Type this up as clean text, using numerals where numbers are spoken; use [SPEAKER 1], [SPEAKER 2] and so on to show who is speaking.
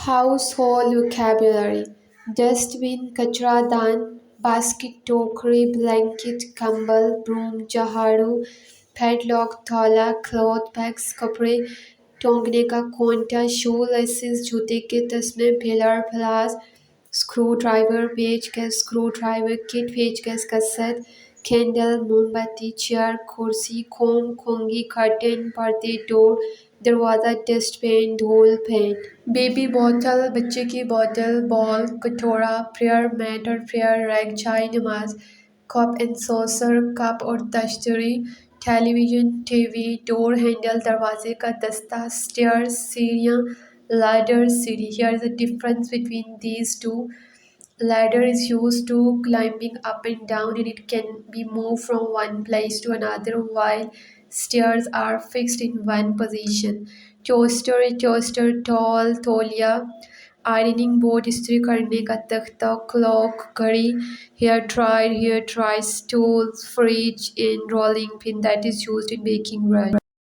[SPEAKER 1] Household vocabulary: dustbin, kachradan, basket, टोकरी, blanket, कंबल, broom, झाड़ू, padlock, ताला, cloth bags, कपड़े टंगने का कांटा, शू लेसेस, जूते के तस्मे, पिलर, प्लास, स्क्रू ड्राइवर, पेचकस, स्क्रू ड्राइवर किट, पेचकस, कसर, कैंडल, मोमबत्ती, चेयर, कुर्सी, खोम, खोंगी, कर्टन, पर्दे, डोर, दरवाज़ा, डस्टबिन, ढोल, पेन। बेबी बॉटल, बच्चे की बॉटल, बॉल, कटोरा, प्रेयर मैट और प्रेयर रैक, चाय नमाज, कप एंड सॉसर, कप और तश्तरी, टेलीविजन, टीवी, डोर हैंडल, दरवाजे का दस्ता, स्टेयर्स, सीढ़ियाँ, ladder, सीढ़ी. Here is the difference between these two. Ladder is used to climbing up and down and it can be moved from one place to another while stairs are fixed in one position. Toaster, toaster, tall, तौलिया, ironing board, इस्त्री करने का तख्ता, clock, घड़ी, hair dryer, stool, fridge, and rolling pin that is used in baking bread.